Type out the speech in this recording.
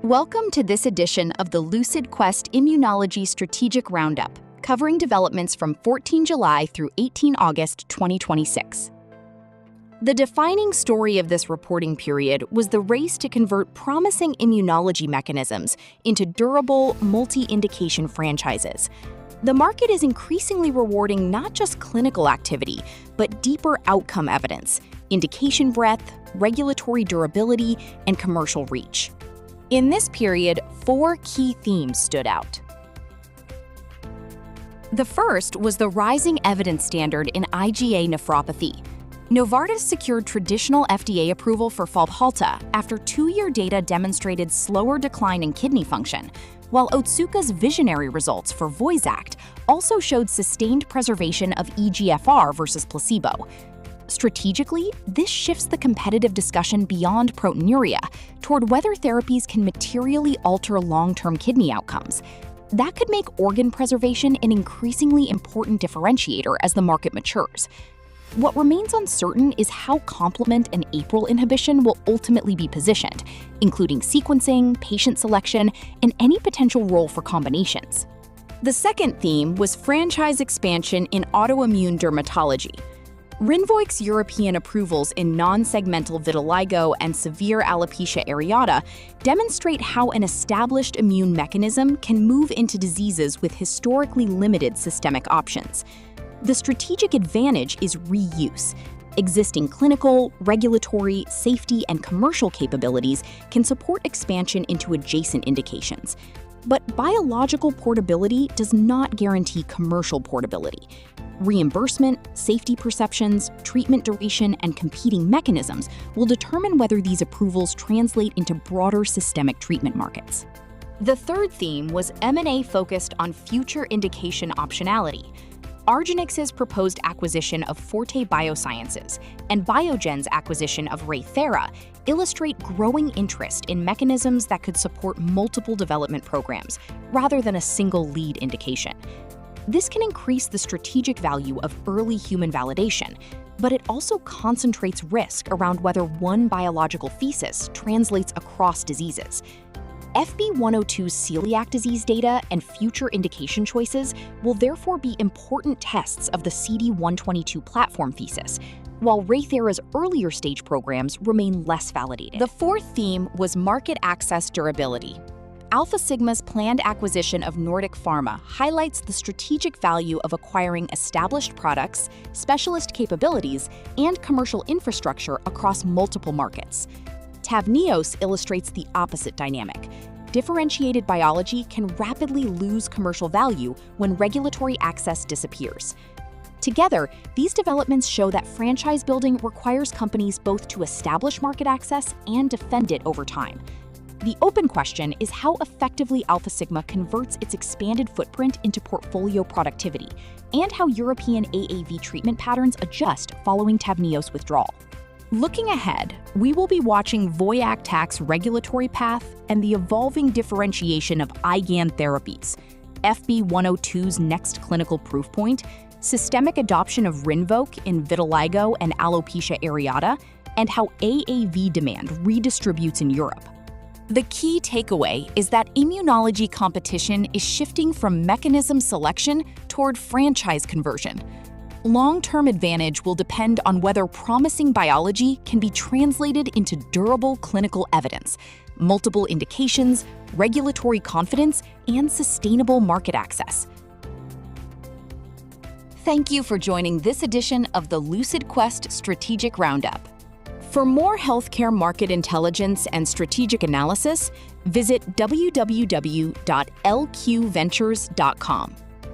Welcome to this edition of the Lucid Quest Immunology Strategic Roundup, covering developments from 14 July through 18 August 2026. The defining story of this reporting period was the race to convert promising immunology mechanisms into durable, multi-indication franchises. The market is increasingly rewarding not just clinical activity, but deeper outcome evidence, indication breadth, regulatory durability, and commercial reach. In this period, 4 key themes stood out. The first was the rising evidence standard in IgA nephropathy. Novartis secured traditional FDA approval for Fabhalta after 2-year data demonstrated slower decline in kidney function, while Otsuka's visionary results for VOYXACT also showed sustained preservation of eGFR versus placebo. Strategically, this shifts the competitive discussion beyond proteinuria toward whether therapies can materially alter long-term kidney outcomes. That could make organ preservation an increasingly important differentiator as the market matures. What remains uncertain is how complement and APRIL inhibition will ultimately be positioned, including sequencing, patient selection, and any potential role for combinations. The second theme was franchise expansion in autoimmune dermatology. RINVOQ's European approvals in non-segmental vitiligo and severe alopecia areata demonstrate how an established immune mechanism can move into diseases with historically limited systemic options. The strategic advantage is reuse. Existing clinical, regulatory, safety, and commercial capabilities can support expansion into adjacent indications. But biological portability does not guarantee commercial portability. Reimbursement, safety perceptions, treatment duration, and competing mechanisms will determine whether these approvals translate into broader systemic treatment markets. The third theme was M&A focused on future indication optionality. Argenx's proposed acquisition of Forte Biosciences and Biogen's acquisition of RayThera illustrate growing interest in mechanisms that could support multiple development programs, rather than a single lead indication. This can increase the strategic value of early human validation, but it also concentrates risk around whether one biological thesis translates across diseases. FB102's celiac disease data and future indication choices will therefore be important tests of the CD122 platform thesis, while RayThera's earlier stage programs remain less validated. The fourth theme was market access durability. Alpha Sigma's planned acquisition of Nordic Pharma highlights the strategic value of acquiring established products, specialist capabilities, and commercial infrastructure across multiple markets. Tavneos illustrates the opposite dynamic. Differentiated biology can rapidly lose commercial value when regulatory access disappears. Together, these developments show that franchise building requires companies both to establish market access and defend it over time. The open question is how effectively Alpha Sigma converts its expanded footprint into portfolio productivity, and how European AAV treatment patterns adjust following Tavneos' withdrawal. Looking ahead, we will be watching VOYXACT's regulatory path and the evolving differentiation of IgAN therapies, FB102's next clinical proof point, systemic adoption of RINVOQ in vitiligo and alopecia areata, and how AAV demand redistributes in Europe. The key takeaway is that immunology competition is shifting from mechanism selection toward franchise conversion. Long-term advantage will depend on whether promising biology can be translated into durable clinical evidence, multiple indications, regulatory confidence, and sustainable market access. Thank you for joining this edition of the Lucid Quest Strategic Roundup. For more healthcare market intelligence and strategic analysis, visit www.lqventures.com.